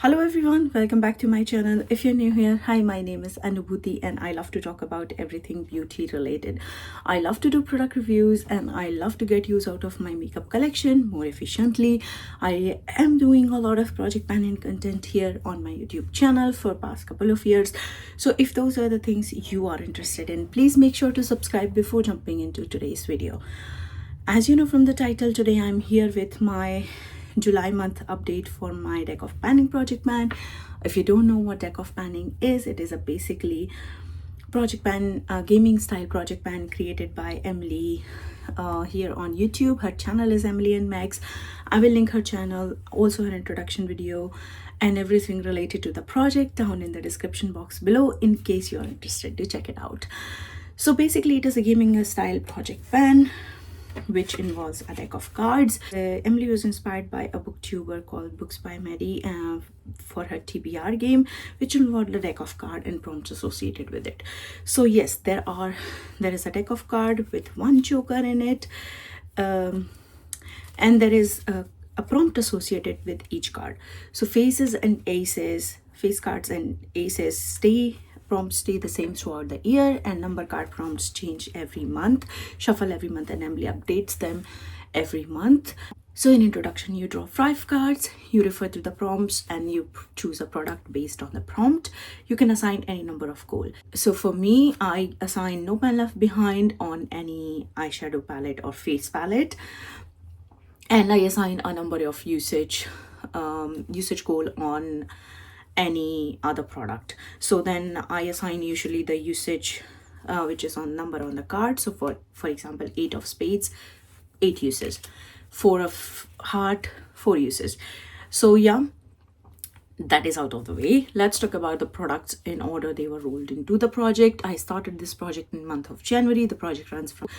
Hello everyone, welcome back to my channel. If you're new here, hi, my name is Anubhuti and I love to talk about everything beauty related. I love to do product reviews and I love to get use out of my makeup collection more efficiently. I am doing a lot of project planning content here on my YouTube channel for past couple of years. So if those are the things you are interested in, please make sure to subscribe before jumping into today's video. As you know from the title, today I'm here with my July month update for my deck of panning project pan. If you don't know what deck of panning is, it is a basically project pan, gaming style project pan created by Emily here on YouTube. Her channel is Emily and Max. I will link her channel, also her introduction video and everything related to the project down in the description box below in case you are interested to check it out. So basically it is a gaming style project pan which involves a deck of cards. Emily was inspired by a booktuber called Books by Maddie for her TBR game, which involved a deck of card and prompts associated with it. So yes, there is a deck of card with one joker in it, and there is a prompt associated with each card. So faces and aces, face cards and aces prompts stay the same throughout the year, and number card prompts change every month, shuffle every month, and Emily updates them every month. So in introduction, you draw 5 cards, you refer to the prompts, and you choose a product based on the prompt. You can assign any number of goals. So for me, I assign no pen left behind on any eyeshadow palette or face palette, and I assign a number of usage goal on any other product. So then I assign usually the usage which is on number on the card. So for example, 8 of spades, 8 uses, 4 of heart, 4 uses. So yeah, that is out of the way. Let's talk about the products in order they were rolled into the project. I started this project in the month of January. The project runs from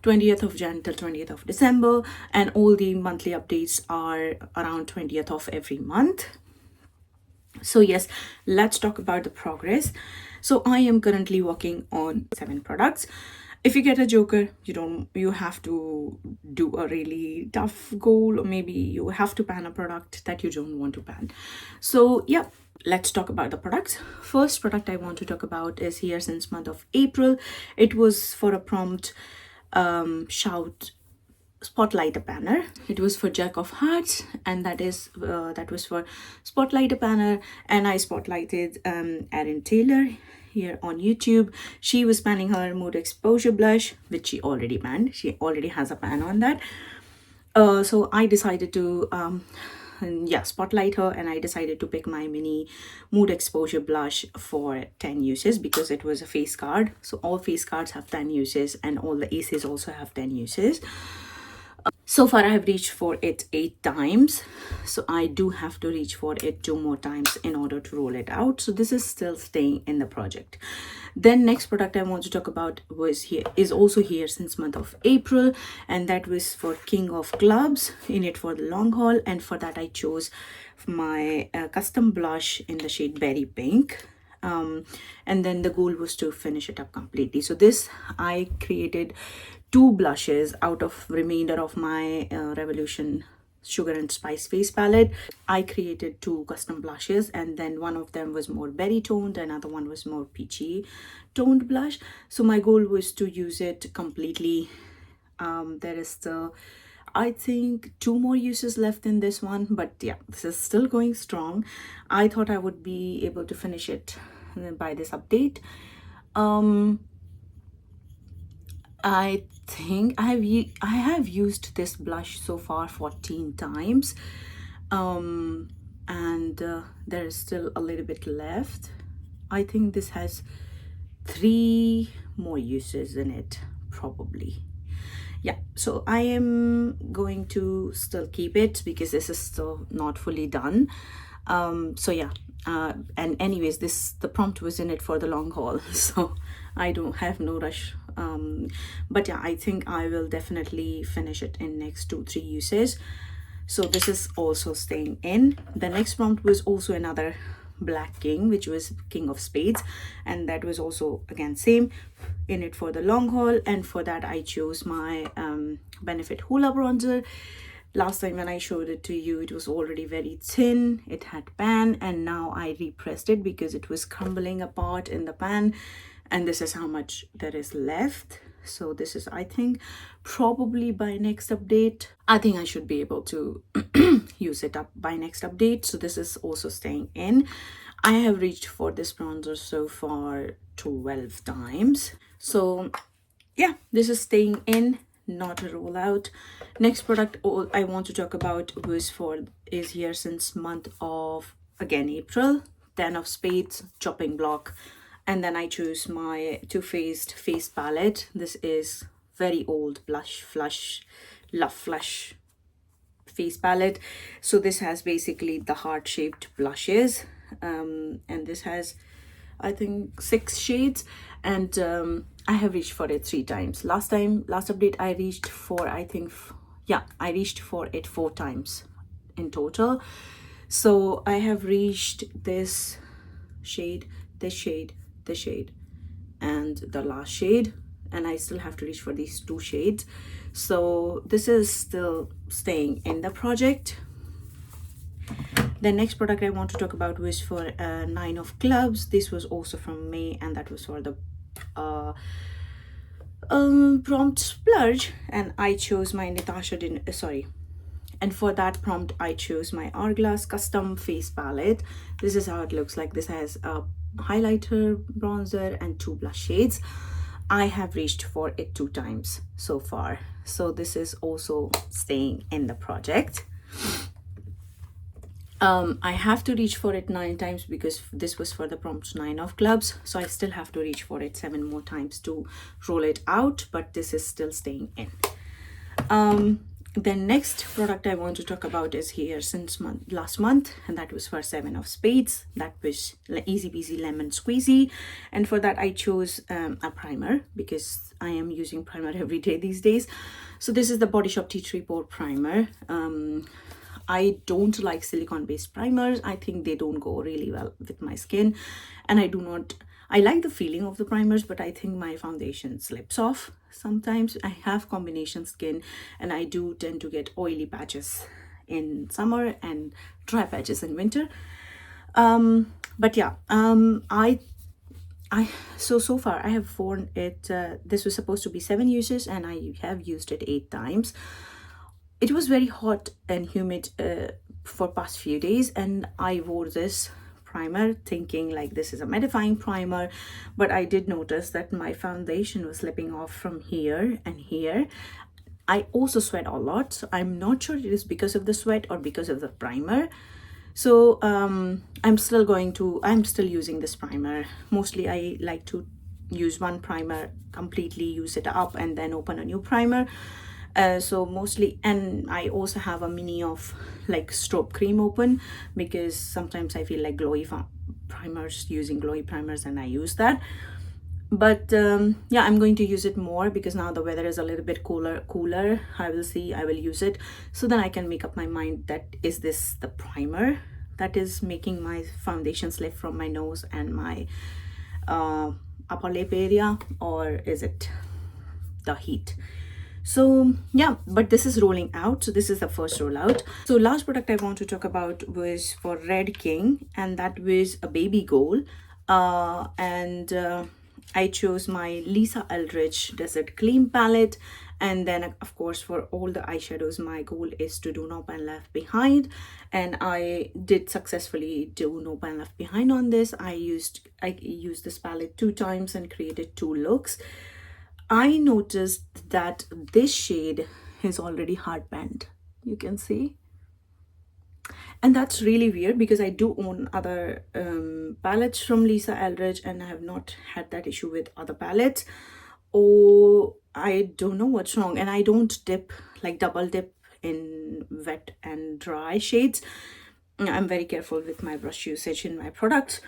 20th of Jan till 20th of December, and all the monthly updates are around 20th of every month. So yes, let's talk about the progress. So I am currently working on 7 products. If you get a joker, you have to do a really tough goal, or maybe you have to pan a product that you don't want to pan. So yeah, let's talk about the products. First product I want to talk about is here since month of April. It was for a prompt spotlight a panner. It was for Jack of Hearts, and that was for spotlight a panner, and I spotlighted Erin Taylor here on YouTube. She was panning her mood exposure blush, which she already panned. She already has a pan on that. So I decided to spotlight her, and I decided to pick my mini mood exposure blush for 10 uses because it was a face card. So all face cards have 10 uses and all the aces also have 10 uses. So far I have reached for it 8 times, so I do have to reach for it 2 more times in order to roll it out. So this is still staying in the project. Then next product I want to talk about is also here since month of April, and that was for King of Clubs, in it for the long haul, and for that I chose my custom blush in the shade Berry Pink. And then the goal was to finish it up completely. So this, I created 2 blushes out of remainder of my Revolution Sugar and Spice face palette. I created 2 custom blushes, and then one of them was more berry toned, another one was more peachy toned blush. So my goal was to use it completely. There is I think 2 more uses left in this one, but yeah, this is still going strong. I thought I would be able to finish it by this update. I think I have used this blush so far 14 times, and there is still a little bit left. I think this has 3 more uses in it probably. Yeah, so I am going to still keep it because this is still not fully done. So yeah, and anyways, the prompt was in it for the long haul, so I don't have no rush. But yeah, I think I will definitely finish it in next 2-3 uses. So this is also staying in. The next prompt was also another Black King, which was King of Spades, and that was also again same, in it for the long haul, and for that I chose my Benefit Hoola bronzer. Last time when I showed it to you, it was already very thin, it had pan, and now I repressed it because it was crumbling apart in the pan, and this is how much there is left. So this is, I think, probably by next update, I think I should be able to use it up by next update. So this is also staying in. I have reached for this bronzer so far 12 times. So yeah, this is staying in, not a rollout. Next product I want to talk about is here since month of, again, April. 10 of Spades, chopping block. And then I choose my Too Faced face palette. This is very old blush flush love flush face palette. So this has basically the heart-shaped blushes, and this has, I think, 6 shades, and I have reached for it 3 times. Last update I reached for, I think, I reached for it 4 times in total. So I have reached this shade, this shade, this shade, and the last shade, and I still have to reach for these 2 shades. So this is still staying in the project. The next product I want to talk about was for 9 of Clubs. This was also from May, and that was for the prompt splurge, and I chose my and for that prompt I chose my Hourglass custom face palette. This is how it looks like. This has a highlighter, bronzer, and 2 blush shades. I have reached for it 2 times so far, so this is also staying in the project. I have to reach for it 9 times because this was for the prompt 9 of Clubs, so I still have to reach for it 7 more times to roll it out, but this is still staying in. The next product I want to talk about is here since last month, and that was for 7 of Spades. That was Easy Peasy Lemon Squeezy, and for that I chose a primer because I am using primer every day these days. So this is the Body Shop Tea Tree Pore Primer. I don't like silicone based primers. I think they don't go really well with my skin, and I like the feeling of the primers, but I think my foundation slips off sometimes. I have combination skin, and I do tend to get oily patches in summer and dry patches in winter. But yeah, so far I have worn it. This was supposed to be 7 uses, and I have used it 8 times. It was very hot and humid for past few days, and I wore this primer thinking like this is a mattifying primer, but I did notice that my foundation was slipping off from here and here. I also sweat a lot, so I'm not sure it is because of the sweat or because of the primer. So I'm still using this primer. Mostly I like to use one primer, completely use it up, and then open a new primer. So mostly, and I also have a mini of like strobe cream open because sometimes I feel like using glowy primers, and I use that. But yeah, I'm going to use it more because now the weather is a little bit cooler. I will use it, so then I can make up my mind that is this the primer that is making my foundation slip from my nose and my upper lip area, or is it the heat? So yeah, but this is rolling out, so this is the first rollout. So last product I want to talk about was for Red King, and that was a baby goal, and I chose my Lisa Eldridge Desert Gleam palette. And then of course for all the eyeshadows, my goal is to do No Pan Left Behind, and I did successfully do No Pan Left Behind on this. I used this palette 2 times and created 2 looks. I noticed that this shade is already hard panned, you can see, and that's really weird because I do own other palettes from Lisa Eldridge, and I have not had that issue with other palettes. Or I don't know what's wrong, and I don't double dip in wet and dry shades. I'm very careful with my brush usage in my products.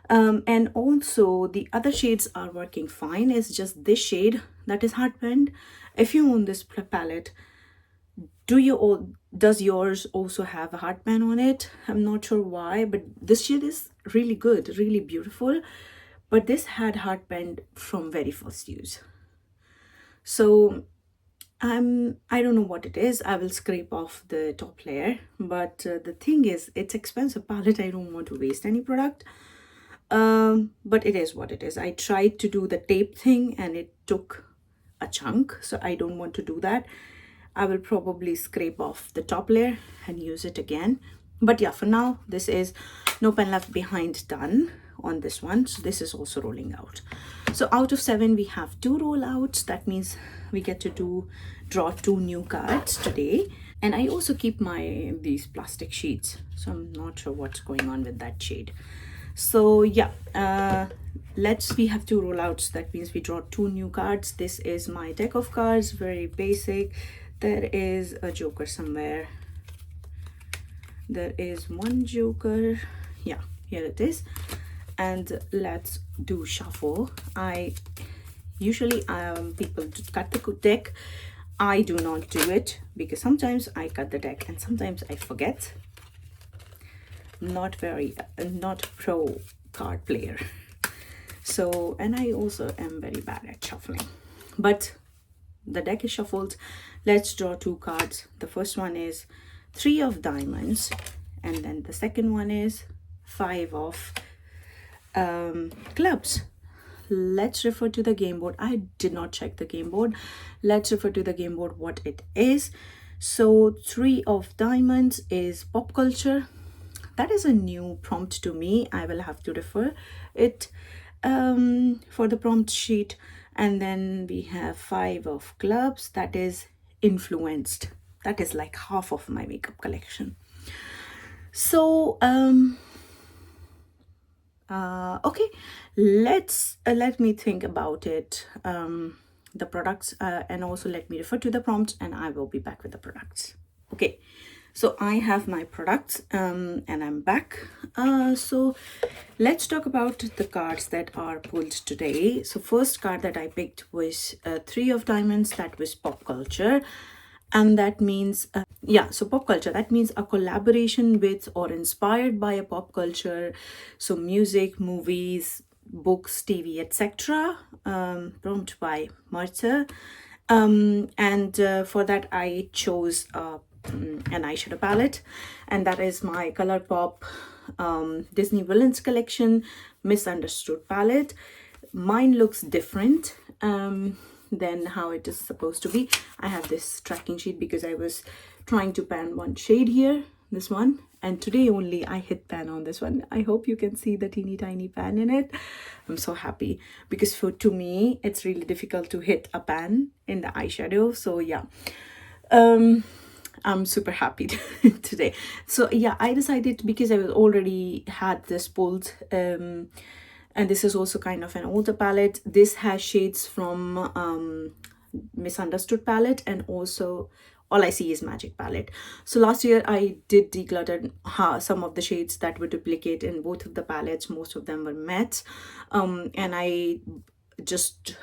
And also the other shades are working fine. It's just this shade that is hard panned. If you own this palette, does yours also have a hard pan on it? I'm not sure why, but this shade is really good, really beautiful, but this had hard panned from very first use. So I don't know what it is. I will scrape off the top layer, but the thing is, it's expensive palette. I don't want to waste any product. But it is what it is. I tried to do the tape thing and it took a chunk, so I don't want to do that. I will probably scrape off the top layer and use it again. But yeah, for now, this is no pen left behind done on this one. So this is also rolling out. So out of 7, we have 2 rollouts. That means we get to draw 2 new cards today. And I also keep these plastic sheets, so I'm not sure what's going on with that shade. So yeah, we have 2 rollouts. That means we draw 2 new cards. This is my deck of cards, very basic. There is a joker somewhere. There is 1 joker. Yeah, here it is. And let's do shuffle. Usually people cut the deck. I do not do it because sometimes I cut the deck and sometimes I forget. Not pro card player. So, and I also am very bad at shuffling. But the deck is shuffled. Let's draw 2 cards. The first one is 3 of diamonds, and then the second one is 5 of clubs. Let's refer to the game board. I did not check the game board. Let's refer to the game board what it is. So 3 of diamonds is pop culture. That is a new prompt to me. I will have to refer it for the prompt sheet. And then we have 5 of clubs. That is influenced. That is like half of my makeup collection. So okay, let me think about it, the products, and also let me refer to the prompts, and I will be back with the products. Okay, so I have my products, and I'm back. So let's talk about the cards that are pulled today. So first card that I picked was 3 of diamonds. That was pop culture, and that means so pop culture, that means a collaboration with or inspired by a pop culture, so music, movies, books, TV, etc. Prompt by Martha, and for that I chose an eyeshadow palette, and that is my ColourPop Disney Villains Collection Misunderstood palette. Mine looks different than how it is supposed to be. I have this tracking sheet because I was trying to pan one shade here, this one, and today only I hit pan on this one. I hope you can see the teeny tiny pan in it. I'm so happy because to me it's really difficult to hit a pan in the eyeshadow. So yeah, I'm super happy today. So yeah, I decided, because I was already had this pulled, and this is also kind of an older palette. This has shades from Misunderstood palette, and also All I See Is Magic palette. So last year I did declutter some of the shades that were duplicate in both of the palettes. Most of them were mattes, and I just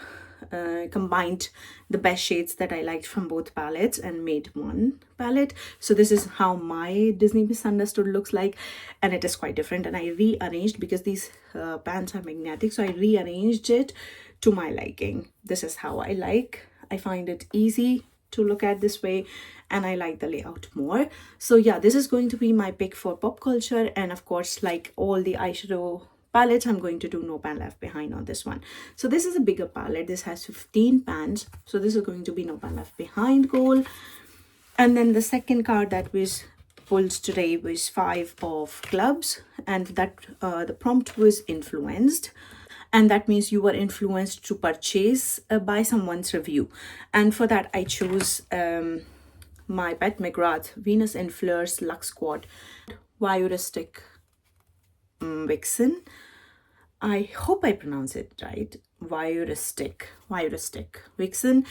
combined the best shades that I liked from both palettes and made one palette. So this is how my Disney Misunderstood looks like, and it is quite different. And I rearranged, because these pans are magnetic, so I rearranged it to my liking. This is how I like. I find it easy to look at this way, and I like the layout more. So yeah, this is going to be my pick for pop culture, and of course, like all the eyeshadow palettes, I'm going to do no pan left behind on this one. So this is a bigger palette. This has 15 pans, so this is going to be no pan left behind goal. And then the second card that was pulled today was 5 of clubs, and that the prompt was influenced, and that means you were influenced to purchase by someone's review. And for that I chose my Pat McGrath Venus in Fleurs Luxe Quad Voyeuristic Vixen. I hope I pronounce it right. Voyeuristic Vixen.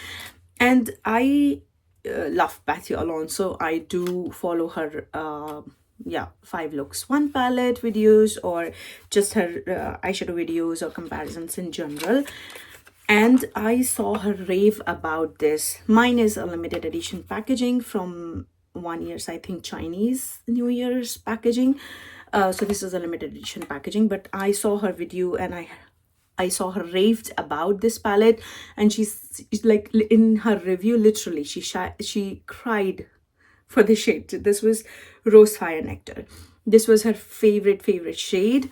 And I love Patty Alonso. I do follow her 5 looks 1 palette videos, or just her eyeshadow videos or comparisons in general. And I saw her rave about this. Mine is a limited edition packaging from 1 year's, I think, Chinese New Year's packaging. So this is a limited edition packaging, but I saw her video and I I saw her raved about this palette, and she's like, in her review, literally she cried for the shade. This was Rose Fire Nectar. This was her favorite shade.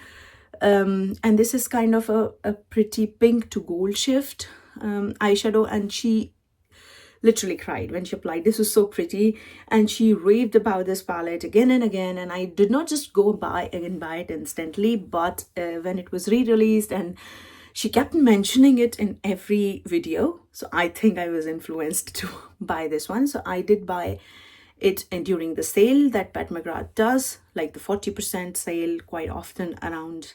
And this is kind of a pretty pink to gold shift eyeshadow, and she literally cried when she applied. This was so pretty, and she raved about this palette again and again, and I did not just go buy it instantly, but when it was re-released, and she kept mentioning it in every video, so I think I was influenced to buy this one. So I did buy it during the sale that Pat McGrath does, like the 40% sale quite often around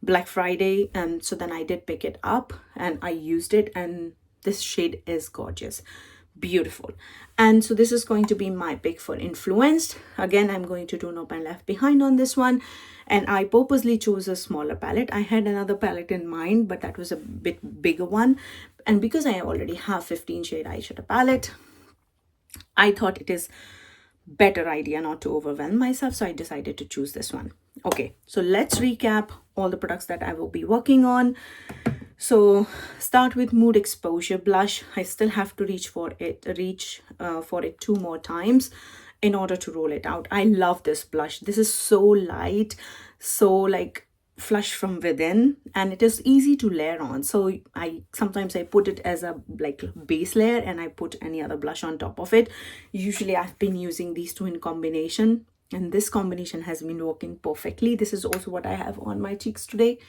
Black Friday. And so then I did pick it up and I used it, and this shade is gorgeous, beautiful. And so this is going to be my pick for influenced. Again, I'm going to do No Pen Left Behind on this one, and I purposely chose a smaller palette. I had another palette in mind, but that was a bit bigger one, and because I already have 15 shade eyeshadow palette, I thought it is better idea not to overwhelm myself, so I decided to choose this one. Okay, so let's recap all the products that I will be working on. So start with Mood Exposure Blush. I still have to reach for it 2 more times in order to roll it out. I love this blush. This is so light, so like flush from within, and it is easy to layer on. So sometimes I put it as a like base layer, and I put any other blush on top of it. Usually I've been using these two in combination, and this combination has been working perfectly. This is also what I have on my cheeks today.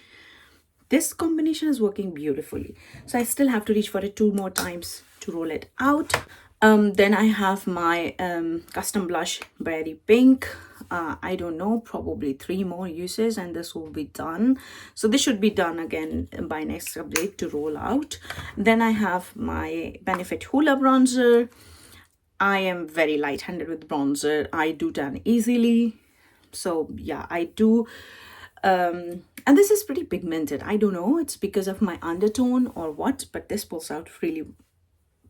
This combination is working beautifully. So I still have to reach for it 2 more times to roll it out. Then I have my custom blush Berry Pink. I don't know, probably 3 more uses and this will be done. So this should be done again by next update to roll out. Then I have my Benefit Hoola bronzer. I am very light-handed with bronzer. I do tan easily. So yeah, I do. And this is pretty pigmented. I don't know, it's because of my undertone or what, but this pulls out really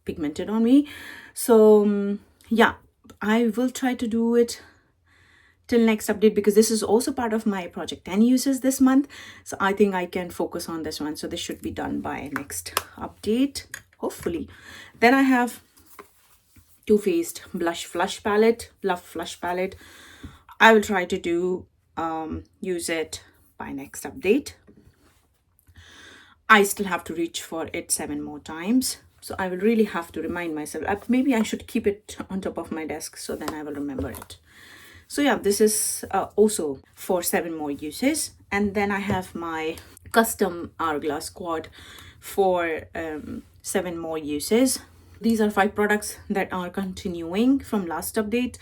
pigmented on me. So yeah, I will try to do it till next update, because this is also part of my project 10 uses this month, so I think I can focus on this one. So this should be done by next update, hopefully. Then I have Too Faced Blush Flush Palette, Blush Flush Palette. I will try to do use it by next update. I still have to reach for it 7 more times, so I will really have to remind myself. Maybe I should keep it on top of my desk, so then I will remember it. So yeah, this is also for 7 more uses. And then I have my custom Hourglass Quad for 7 more uses. These are 5 products that are continuing from last update.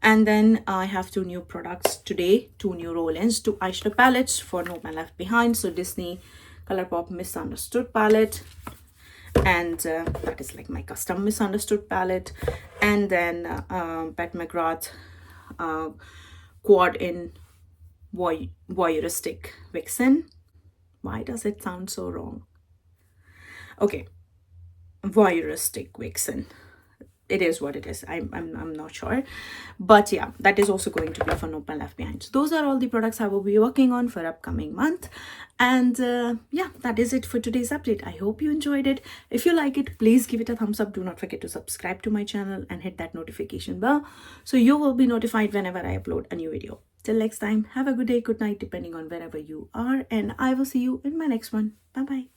And then I have 2 new products today, 2 new roll-ins, 2 eyeshadow palettes for No Man Left Behind. So Disney Colourpop Misunderstood palette, and that is like my custom Misunderstood palette. And then Pat McGrath Quad in Voyeuristic Vixen. Why does it sound so wrong? Okay, Voyeuristic Vixen. It is what it is. I'm not sure, but yeah, that is also going to be for No Pen Left Behind. So those are all the products I will be working on for upcoming month. And yeah, that is it for today's update. I hope you enjoyed it. If you like it, please give it a thumbs up. Do not forget to subscribe to my channel and hit that notification bell so you will be notified whenever I upload a new video. Till next time, have a good day, good night, depending on wherever you are, and I will see you in my next one. Bye bye.